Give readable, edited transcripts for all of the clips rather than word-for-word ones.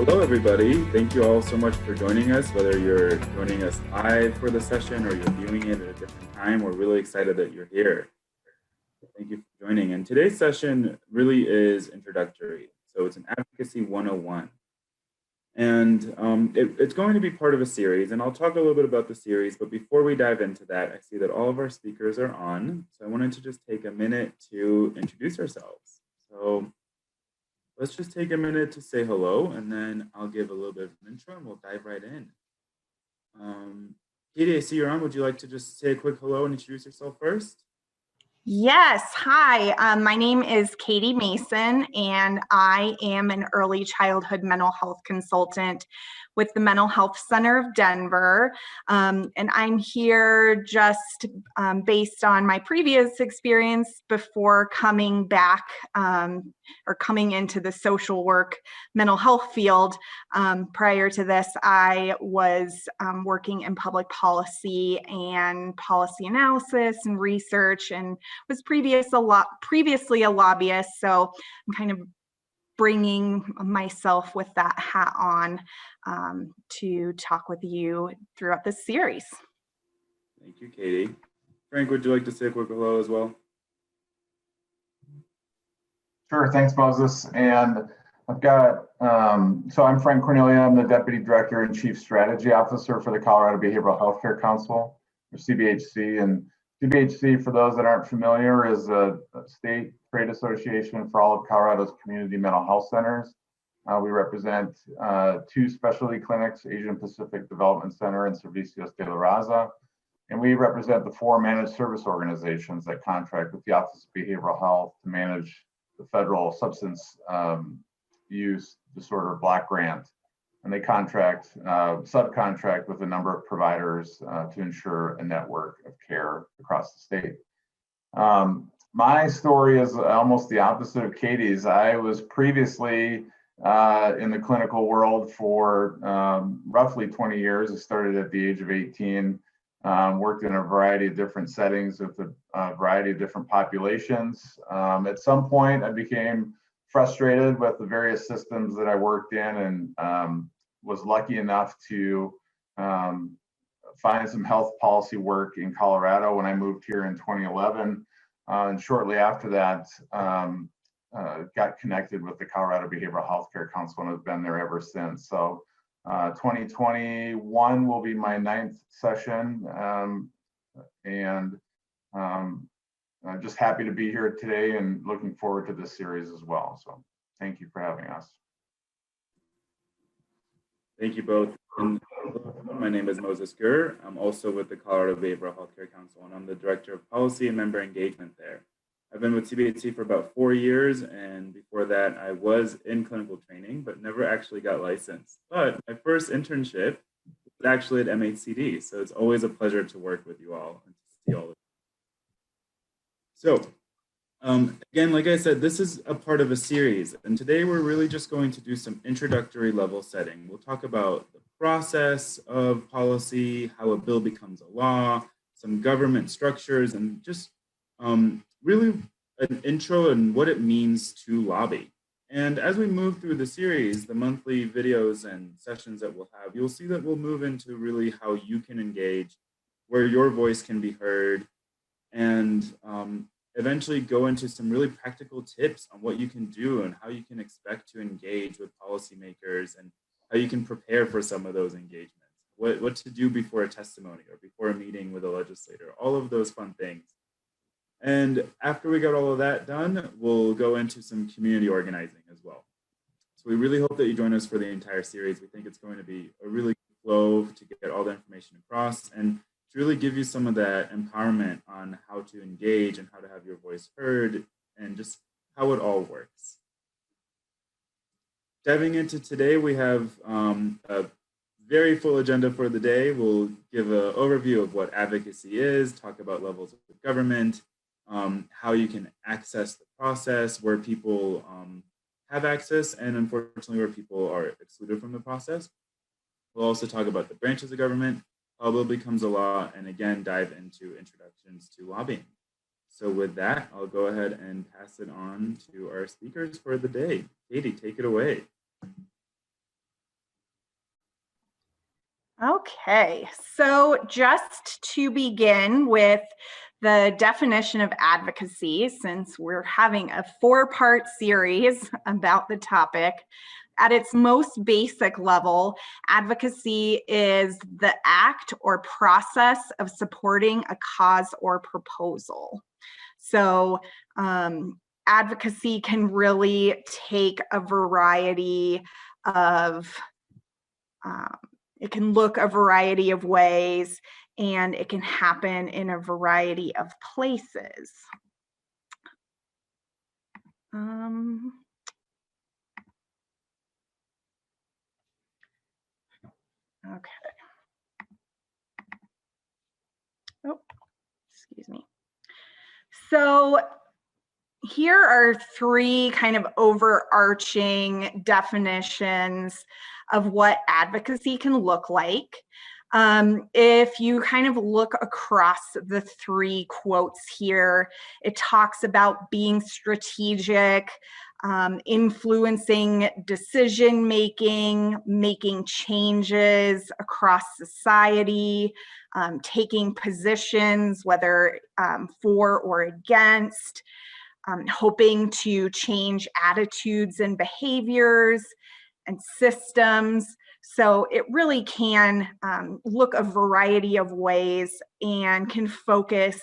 Hello, everybody. Thank you all so much for joining us, whether you're joining us live for the session or you're viewing it at a different time. We're really excited that you're here. Thank you for joining. And today's session really is introductory. So it's an Advocacy 101. And it's going to be part of a series, and I'll talk a little bit about the series, but before we dive into that, I see that all of our speakers are on. So I wanted to just take a minute to introduce ourselves. So let's just take a minute to say hello, and then I'll give a little bit of an intro and we'll dive right in. Katie, I see you're on. Would you like to just say a quick hello and introduce yourself first? Yes. Hi, my name is Katie Mason, and I am an early childhood mental health consultant with the Mental Health Center of Denver. And I'm here just based on my previous experience before coming back or coming into the social work mental health field. Prior to this, I was working in public policy and policy analysis and research, and was previously a lobbyist. So I'm kind of bringing myself with that hat on to talk with you throughout this series. Thank you, Katie. Frank, would you like to say a quick hello as well? Sure, thanks, Moses. And I've got, so I'm Frank Cornelia. I'm the Deputy Director and Chief Strategy Officer for the Colorado Behavioral Healthcare Council, or CBHC. And CBHC, for those that aren't familiar, is a state trade association for all of Colorado's community mental health centers. We represent 2 specialty clinics, Asian Pacific Development Center and Servicios de la Raza. And we represent the 4 managed service organizations that contract with the Office of Behavioral Health to manage the federal substance use disorder block grant. And they subcontract with a number of providers to ensure a network of care across the state. My story is almost the opposite of Katie's. I was previously in the clinical world for roughly 20 years. I started at the age of 18, worked in a variety of different settings with a variety of different populations. At some point, I became frustrated with the various systems that I worked in, and was lucky enough to find some health policy work in Colorado when I moved here in 2011. And shortly after that, got connected with the Colorado Behavioral Healthcare Council and have been there ever since. So 2021 will be my 9th session, and I'm just happy to be here today and looking forward to this series as well. So thank you for having us. Thank you both. And my name is Moses Gurr. I'm also with the Colorado Behavioral Healthcare Council, and I'm the Director of Policy and Member Engagement there. I've been with CBHC for about 4 years, and before that I was in clinical training, but never actually got licensed. But my first internship was actually at MHCD, so it's always a pleasure to work with you all and to see all of you. So again, like I said, this is a part of a series, and today we're really just going to do some introductory level setting. We'll talk about the process of policy, how a bill becomes a law, some government structures, and just really an intro and what it means to lobby. And as we move through the series, the monthly videos and sessions that we'll have, you'll see that we'll move into really how you can engage, where your voice can be heard, and eventually go into some really practical tips on what you can do and how you can expect to engage with policymakers and how you can prepare for some of those engagements, what to do before a testimony or before a meeting with a legislator, all of those fun things. And after we got all of that done, we'll go into some community organizing as well. So we really hope that you join us for the entire series. We think it's going to be a really good flow to get all the information across and to really give you some of that empowerment on how to engage and how to have your voice heard and just how it all works. Diving into today, we have a very full agenda for the day. We'll give an overview of what advocacy is, talk about levels of government, how you can access the process, where people have access, and unfortunately where people are excluded from the process. We'll also talk about the branches of government, how a bill becomes a law, and again, dive into introductions to lobbying. So with that, I'll go ahead and pass it on to our speakers for the day. Katie, take it away. Okay, so just to begin with the definition of advocacy, since we're having a 4-part series about the topic, at its most basic level, advocacy is the act or process of supporting a cause or proposal. So advocacy can really take a variety of it can look a variety of ways, and it can happen in a variety of places. Okay. Oh, excuse me. So here are 3 kind of overarching definitions of what advocacy can look like. If you kind of look across the 3 quotes here, it talks about being strategic, influencing decision-making, making changes across society, taking positions, whether for or against, hoping to change attitudes and behaviors and systems. So it really can look a variety of ways and can focus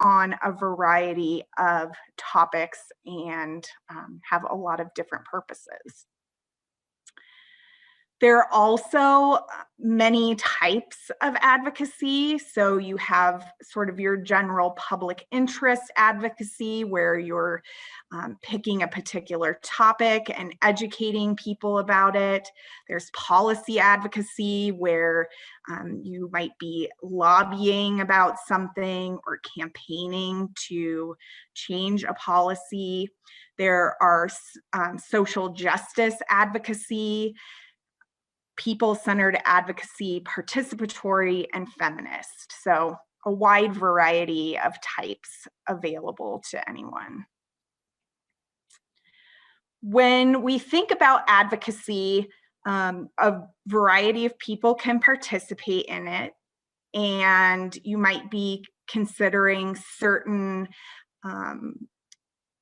on a variety of topics and have a lot of different purposes. There are also many types of advocacy. So you have sort of your general public interest advocacy, where you're picking a particular topic and educating people about it. There's policy advocacy, where you might be lobbying about something or campaigning to change a policy. There are social justice advocacy, people-centered advocacy, participatory, and feminist. So a wide variety of types available to anyone. When we think about advocacy, a variety of people can participate in it, and you might be considering certain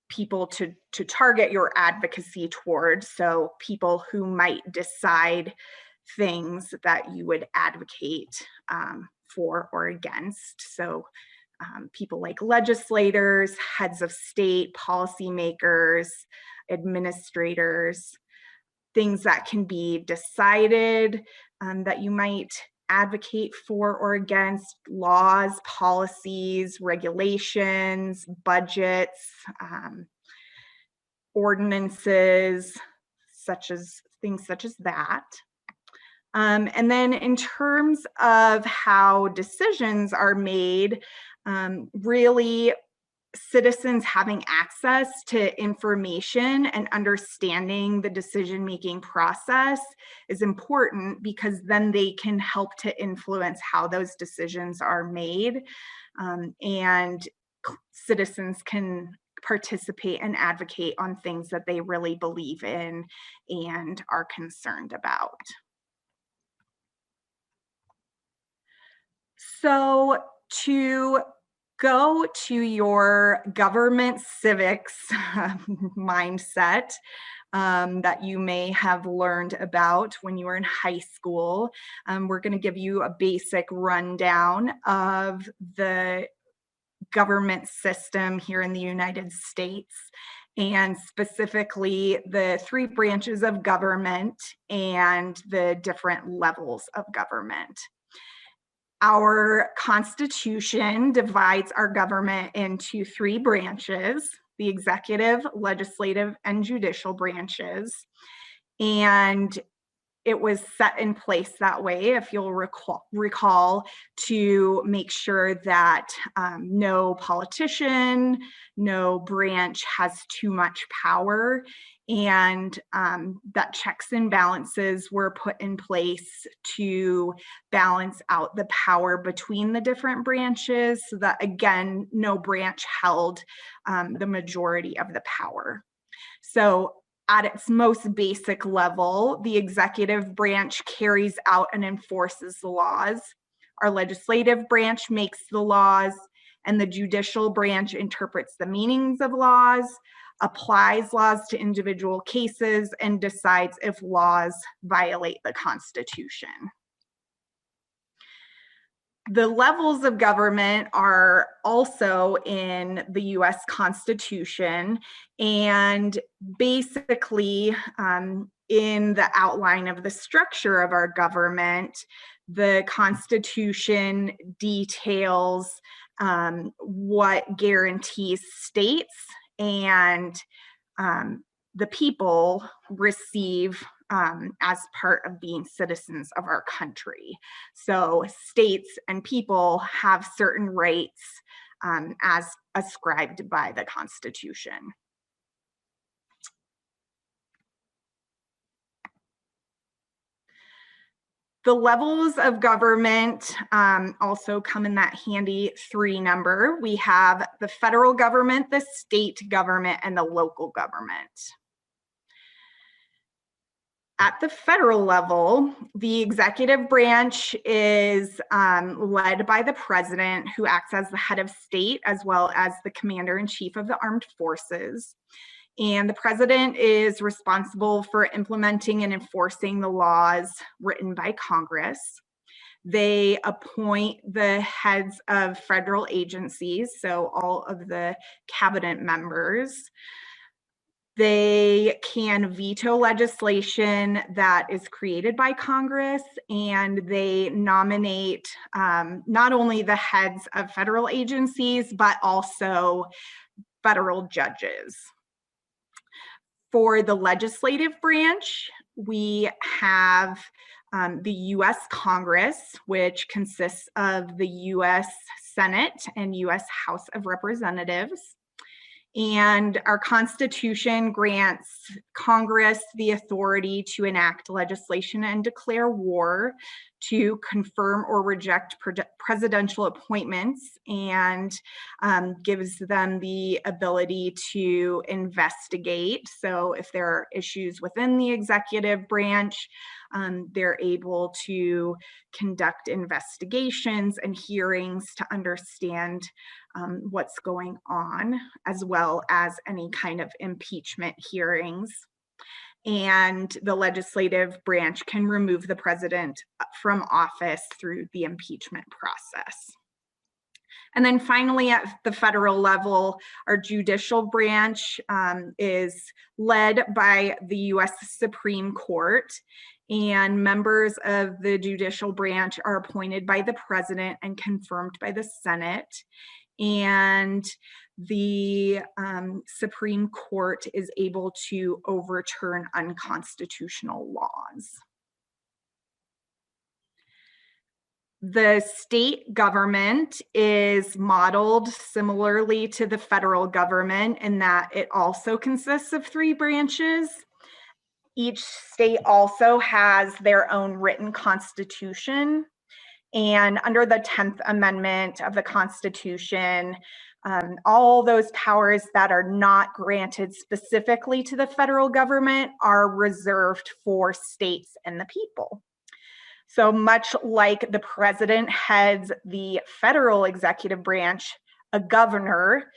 people to target your advocacy towards. So people who might decide things that you would advocate for or against. So people like legislators, heads of state, policymakers, administrators, things that can be decided that you might advocate for or against, laws, policies, regulations, budgets, ordinances, things such as that. And then in terms of how decisions are made, really citizens having access to information and understanding the decision-making process is important, because then they can help to influence how those decisions are made, and citizens can participate and advocate on things that they really believe in and are concerned about. So to go to your government civics mindset that you may have learned about when you were in high school, we're going to give you a basic rundown of the government system here in the United States, and specifically the 3 branches of government and the different levels of government. Our Constitution divides our government into 3 branches: the executive, legislative, and judicial branches. And it was set in place that way, if you'll recall, to make sure that no politician, no branch has too much power, and that checks and balances were put in place to balance out the power between the different branches, so that, again, no branch held the majority of the power. So at its most basic level, the executive branch carries out and enforces the laws. Our legislative branch makes the laws, and the judicial branch interprets the meanings of laws, applies laws to individual cases, and decides if laws violate the Constitution. The levels of government are also in the US Constitution, and basically in the outline of the structure of our government, the Constitution details what guarantees states and the people receive as part of being citizens of our country. So states and people have certain rights as ascribed by the Constitution. The levels of government also come in that handy 3 number. We have the federal government, the state government, and the local government. At the federal level, the executive branch is led by the president, who acts as the head of state, as well as the commander-in-chief of the armed forces. And the president is responsible for implementing and enforcing the laws written by Congress. They appoint the heads of federal agencies, so all of the cabinet members. They can veto legislation that is created by Congress, and they nominate not only the heads of federal agencies, but also federal judges. For the legislative branch, we have the US Congress, which consists of the US Senate and US House of Representatives. And our Constitution grants Congress the authority to enact legislation and declare war, to confirm or reject presidential appointments, and gives them the ability to investigate. So if there are issues within the executive branch, they're able to conduct investigations and hearings to understand what's going on, as well as any kind of impeachment hearings. And the legislative branch can remove the president from office through the impeachment process. And then finally, at the federal level, our judicial branch is led by the US Supreme Court, and members of the judicial branch are appointed by the president and confirmed by the Senate. And the Supreme Court is able to overturn unconstitutional laws. The state government is modeled similarly to the federal government in that it also consists of 3 branches. Each state also has their own written constitution. And under the 10th Amendment of the Constitution, all those powers that are not granted specifically to the federal government are reserved for states and the people. So much like the president heads the federal executive branch, a governor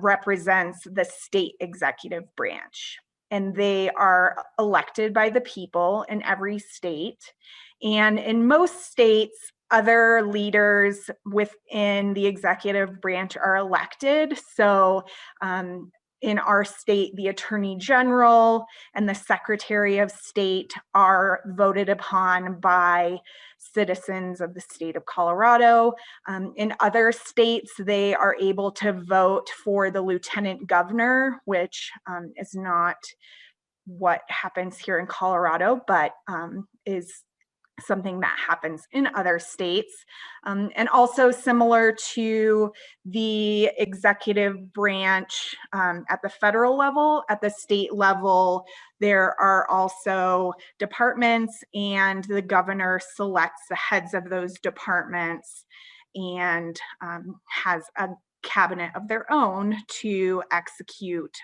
represents the state executive branch. And they are elected by the people in every state. And in most states, other leaders within the executive branch are elected. So in our state, the Attorney General and the Secretary of State are voted upon by citizens of the state of Colorado. In other states, they are able to vote for the Lieutenant Governor, which is not what happens here in Colorado, but is something that happens in other states. And also similar to the executive branch at the federal level, at the state level, there are also departments, and the governor selects the heads of those departments and has a cabinet of their own to execute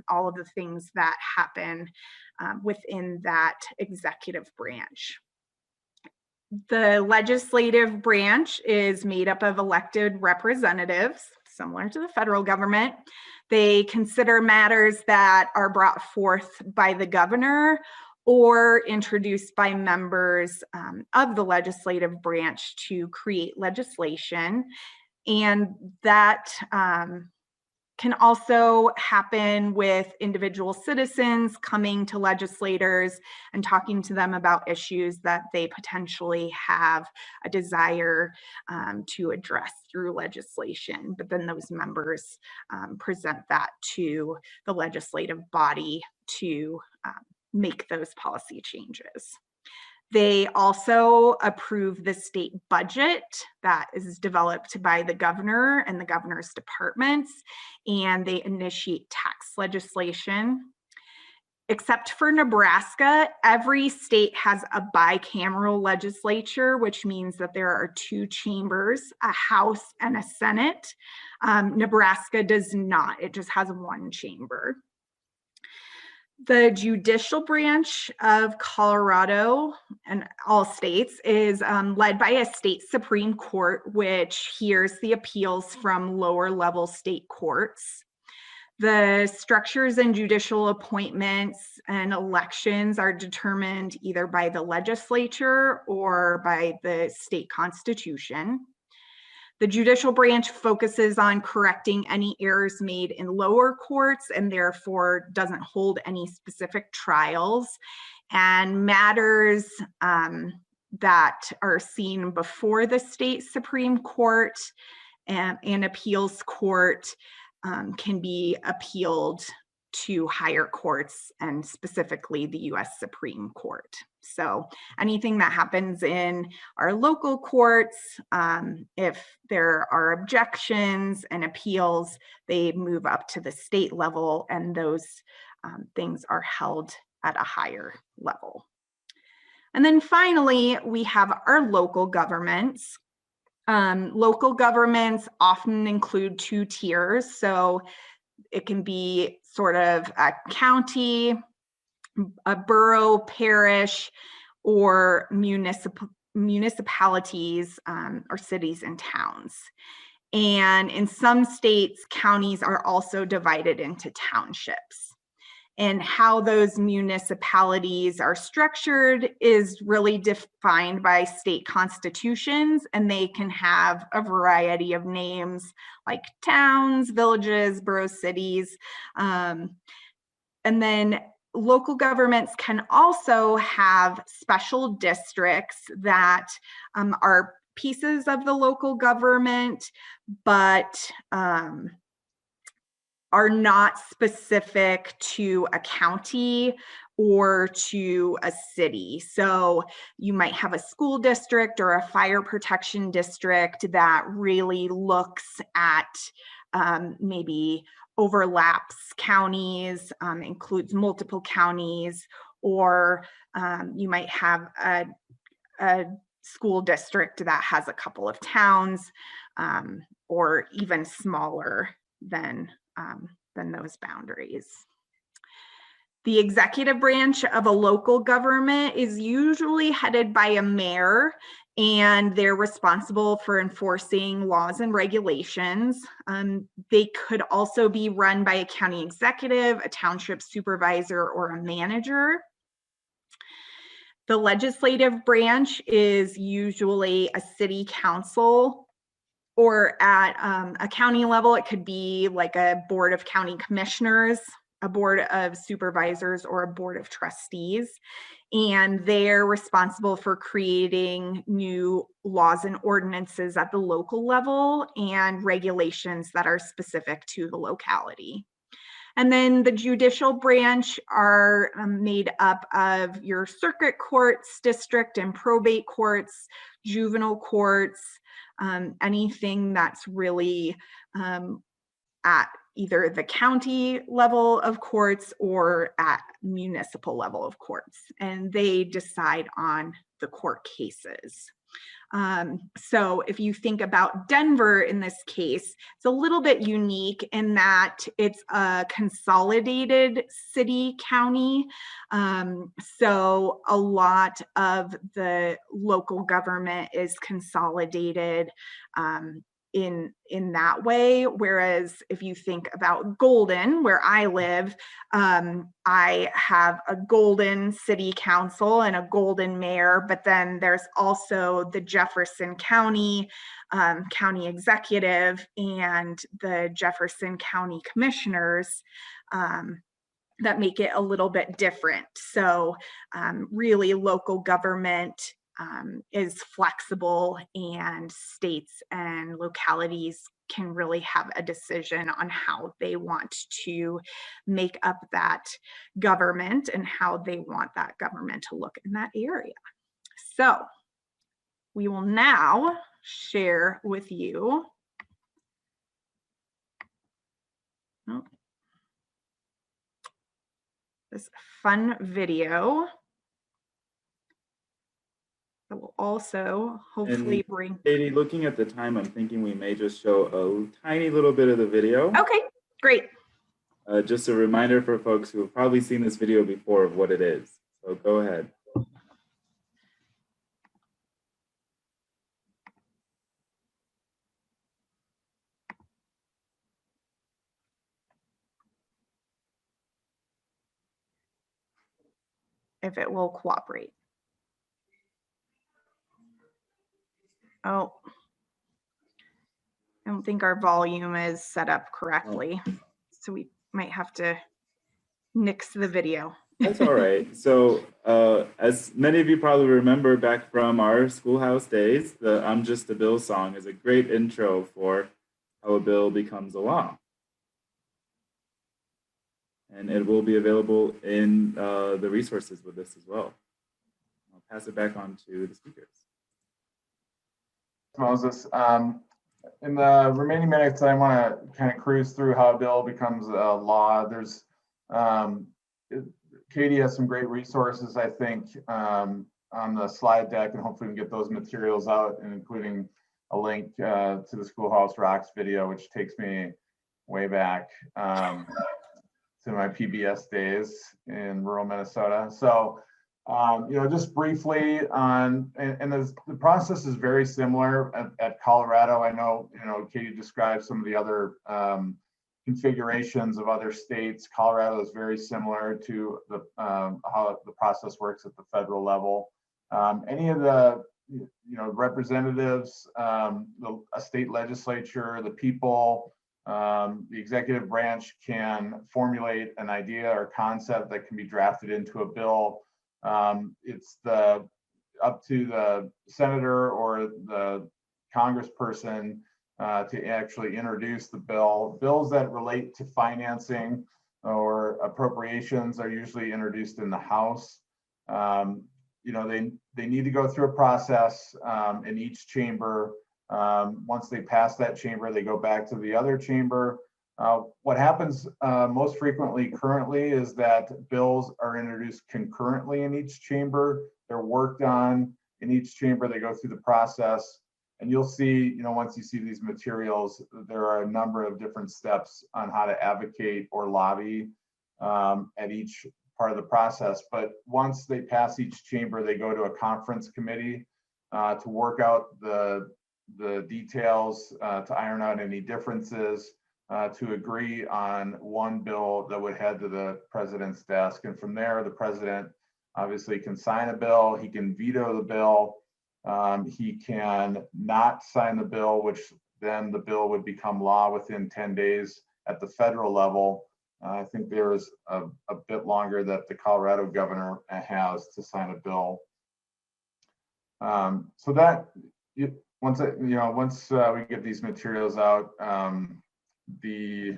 all of the things that happen within that executive branch. The legislative branch is made up of elected representatives, similar to the federal government. They consider matters that are brought forth by the governor or introduced by members of the legislative branch to create legislation. And that can also happen with individual citizens coming to legislators and talking to them about issues that they potentially have a desire to address through legislation. But then those members present that to the legislative body to make those policy changes. They also approve the state budget that is developed by the governor and the governor's departments, and they initiate tax legislation. Except for Nebraska, every state has a bicameral legislature, which means that there are two chambers, a House and a Senate. Nebraska does not, it just has one chamber. The judicial branch of Colorado and all states is led by a state Supreme Court, which hears the appeals from lower level state courts. The structures and judicial appointments and elections are determined either by the legislature or by the state constitution. The judicial branch focuses on correcting any errors made in lower courts and therefore doesn't hold any specific trials. And matters that are seen before the state Supreme Court and appeals court can be appealed to higher courts, and specifically the US Supreme Court. So anything that happens in our local courts, if there are objections and appeals, they move up to the state level, and those things are held at a higher level. And then finally, we have our local governments. Local governments often include two tiers. So it can be sort of a county, a borough, parish, or municipalities or cities and towns. And in some states, counties are also divided into townships. And how those municipalities are structured is really defined by state constitutions, and they can have a variety of names like towns, villages, boroughs, cities. And then local governments can also have special districts that are pieces of the local government, but are not specific to a county or to a city. So you might have a school district or a fire protection district that really looks at maybe overlaps counties, includes multiple counties, or you might have a school district that has a couple of towns, or even smaller than those boundaries. The executive branch of a local government is usually headed by a mayor, and they're responsible for enforcing laws and regulations. They could also be run by a county executive, a township supervisor, or a manager. The legislative branch is usually a city council, or at a county level, it could be like a board of county commissioners, a board of supervisors, or a board of trustees. And they're responsible for creating new laws and ordinances at the local level and regulations that are specific to the locality. And then the judicial branch are made up of your circuit courts, district and probate courts, juvenile courts, anything that's really at either the county level of courts or at municipal level of courts, and they decide on the court cases. So if you think about Denver in this case, it's a little bit unique in that it's a consolidated city county. So a lot of the local government is consolidated in that way. Whereas if you think about Golden, where I live, I have a Golden city council and a Golden mayor, but then there's also the Jefferson County county executive and the Jefferson County commissioners that make it a little bit different. So really local government is flexible, and states and localities can really have a decision on how they want to make up that government and how they want that government to look in that area. So we will now share with you this fun video that will also hopefully bring. Katie, looking at the time, I'm thinking we may just show a tiny little bit of the video. Okay, great. Just a reminder for folks who have probably seen this video before of what it is. So go ahead. If it will cooperate. Oh, I don't think our volume is set up correctly. So we might have to nix the video. That's all right. So as many of you probably remember back from our schoolhouse days, the I'm Just a Bill song is a great intro for how a bill becomes a law. And it will be available in the resources with this as well. I'll pass it back on to the speakers. Moses, in the remaining minutes, I want to kind of cruise through how a bill becomes a law. There's Katie has some great resources, I think, on the slide deck, and hopefully we can get those materials out, and including a link to the Schoolhouse Rocks video, which takes me way back to my PBS days in rural Minnesota. So, you know, just briefly on, and the process is very similar at Colorado. I know, you know, Katie described some of the other configurations of other states. Colorado is very similar to the how the process works at the federal level. Any of the, you know, representatives, a state legislature, the people, the executive branch can formulate an idea or concept that can be drafted into a bill. It's up to the senator or the congressperson to actually introduce the bill. Bills that relate to financing or appropriations are usually introduced in the House. You know, they need to go through a process in each chamber. Once they pass that chamber, they go back to the other chamber. What happens most frequently currently is that bills are introduced concurrently in each chamber. They're worked on in each chamber. They go through the process, and you'll see, you know, once you see these materials, there are a number of different steps on how to advocate or lobby at each part of the process. But once they pass each chamber, they go to a conference committee to work out the details, to iron out any differences, to agree on one bill that would head to the president's desk. And from there, the president obviously can sign a bill, he can veto the bill, he can not sign the bill, which then the bill would become law within 10 days at the federal level. I think there is a bit longer that the Colorado governor has to sign a bill. So that, once we get these materials out, see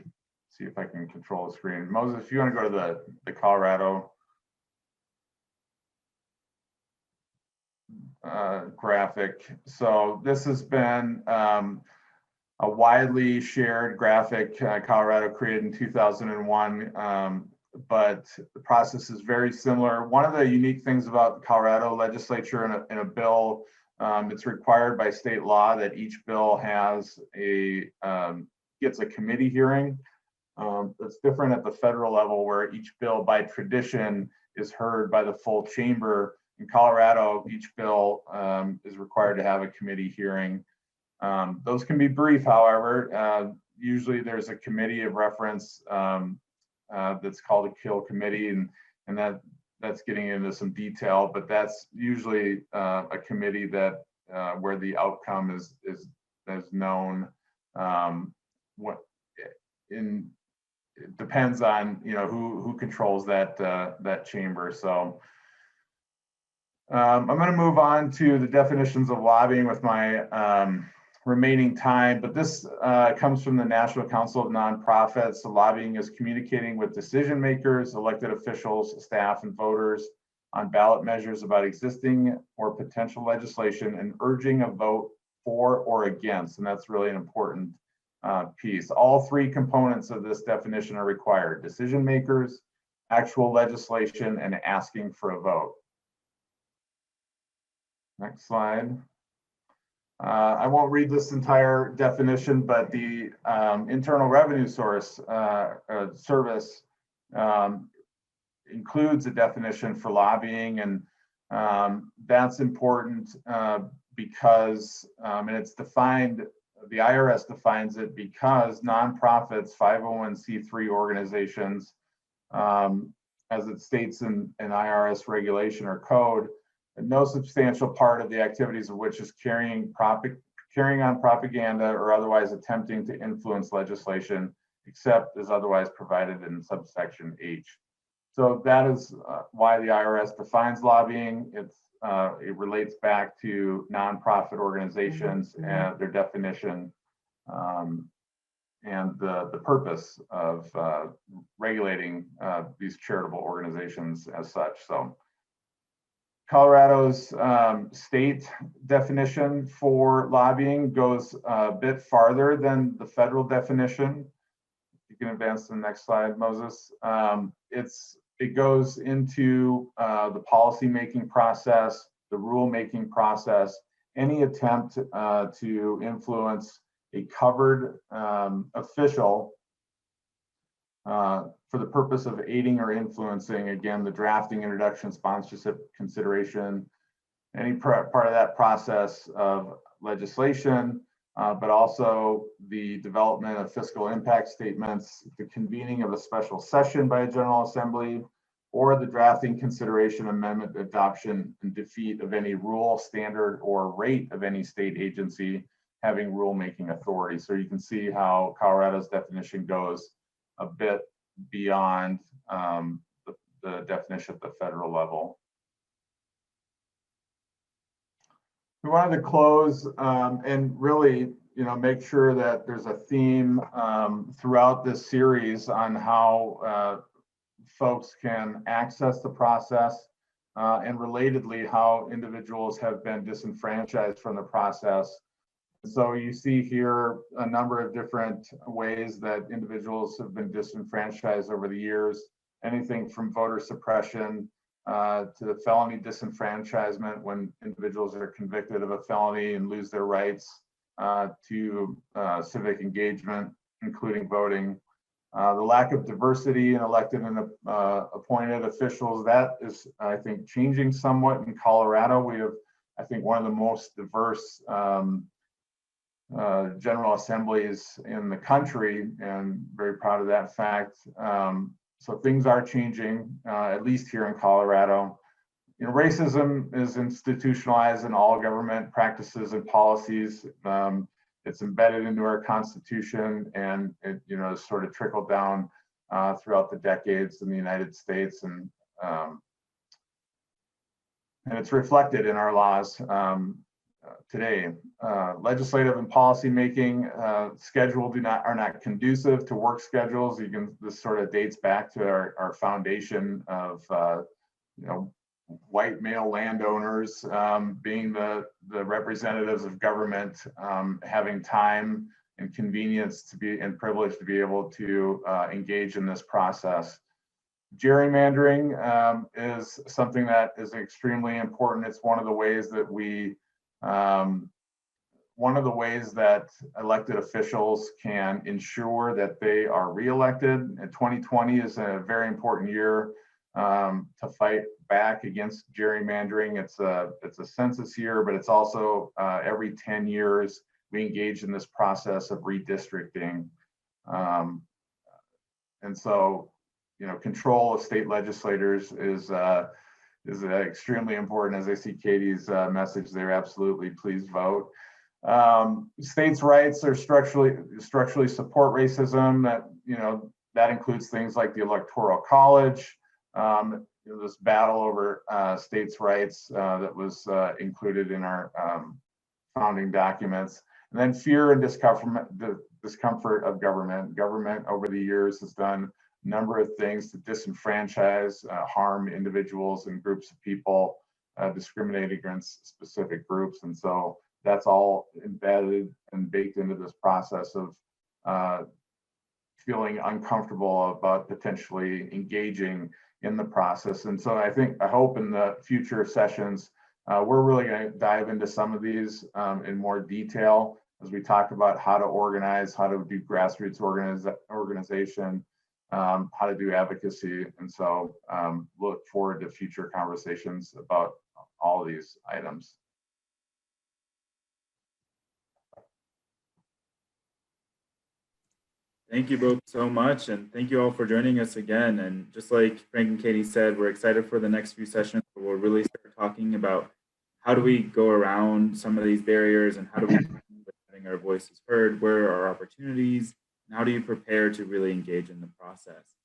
if I can control the screen. Moses, if you want to go to the Colorado graphic. So this has been a widely shared graphic Colorado created in 2001, but the process is very similar. One of the unique things about the Colorado legislature in a bill It's required by state law that each bill has gets a committee hearing. That's different at the federal level, where each bill by tradition is heard by the full chamber. In Colorado, each bill is required to have a committee hearing. Those can be brief, however. Usually there's a committee of reference that's called a kill committee, and that's getting into some detail, but that's usually a committee that where the outcome is known. It depends on who controls that chamber. So I'm going to move on to the definitions of lobbying with my remaining time, but this comes from the National Council of Nonprofits. So lobbying is communicating with decision makers, elected officials, staff, and voters on ballot measures about existing or potential legislation and urging a vote for or against. And that's really an important piece. All three components of this definition are required: decision makers, actual legislation, and asking for a vote. Next slide. I won't read this entire definition, but the Internal Revenue Source Service includes a definition for lobbying, and that's important because, and it's defined, the IRS defines it because nonprofits, 501c3 organizations, as it states in IRS regulation or code, no substantial part of the activities of which is carrying on propaganda or otherwise attempting to influence legislation, except as otherwise provided in subsection H. So that is why the IRS defines lobbying. It relates back to nonprofit organizations and their definition and the purpose of regulating these charitable organizations as such. So Colorado's state definition for lobbying goes a bit farther than the federal definition. You can advance to the next slide, Moses. It goes into the policy-making process, the rule-making process, any attempt to influence a covered official for the purpose of aiding or influencing, again, the drafting, introduction, sponsorship, consideration, any part of that process of legislation, but also the development of fiscal impact statements, the convening of a special session by a General Assembly, or the drafting, consideration, amendment, adoption, and defeat of any rule, standard, or rate of any state agency having rulemaking authority. So you can see how Colorado's definition goes a bit beyond the definition at the federal level. We wanted to close and really, make sure that there's a theme throughout this series on how folks can access the process and relatedly how individuals have been disenfranchised from the process. So you see here a number of different ways that individuals have been disenfranchised over the years, anything from voter suppression to the felony disenfranchisement when individuals are convicted of a felony and lose their rights, to civic engagement, including voting. The lack of diversity in elected and appointed officials, that is, I think, changing somewhat in Colorado. We have, I think, one of the most diverse General Assemblies in the country, and very proud of that fact. So things are changing, at least here in Colorado. Racism is institutionalized in all government practices and policies. It's embedded into our Constitution, and it sort of trickled down throughout the decades in the United States, and it's reflected in our laws today. Legislative and policy making schedule are not conducive to work schedules. This sort of dates back to our foundation of white male landowners being the representatives of government, having time and convenience to be and privilege to be able to engage in this process. Gerrymandering is something that is extremely important. It's one of the ways that we One of the ways that elected officials can ensure that they are reelected, and 2020 is a very important year to fight back against gerrymandering. It's a census year, but it's also every 10 years we engage in this process of redistricting. And so, you know, control of state legislators is extremely important. As I see Katie's message there, absolutely, please vote. States' rights are structurally support racism. That, you know, that includes things like the Electoral College, this battle over states' rights that was included in our founding documents. And then fear and discomfort of government. Government over the years has done a number of things to disenfranchise, harm individuals and groups of people, discriminate against specific groups. And so that's all embedded and baked into this process of feeling uncomfortable about potentially engaging in the process. And so I hope in the future sessions, we're really going to dive into some of these in more detail as we talk about how to organize, how to do grassroots organization, how to do advocacy. And so look forward to future conversations about all of these items. Thank you both so much, and thank you all for joining us again. And just like Frank and Katie said, we're excited for the next few sessions where we'll really start talking about how do we go around some of these barriers and how do we having our voices heard, where are our opportunities, and how do you prepare to really engage in the process.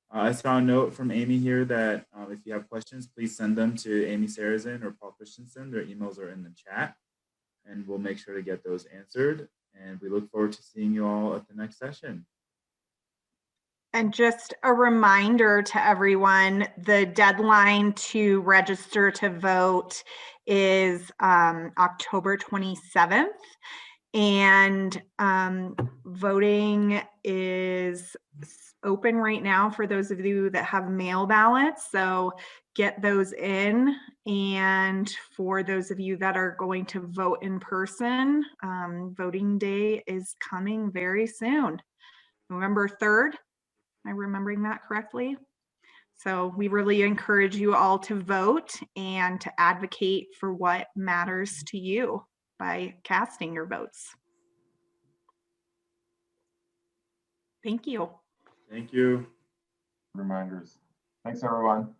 I saw a note from Amy here that if you have questions, please send them to Amy Sarazin or Paul Christensen. Their emails are in the chat, and we'll make sure to get those answered. And we look forward to seeing you all at the next session. And just a reminder to everyone, the deadline to register to vote is October 27th. And voting is open right now for those of you that have mail ballots. So get those in. And for those of you that are going to vote in person, voting day is coming very soon. November 3rd. Am I remembering that correctly? So we really encourage you all to vote and to advocate for what matters to you by casting your votes. Thank you. Thank you. Reminders. Thanks, everyone.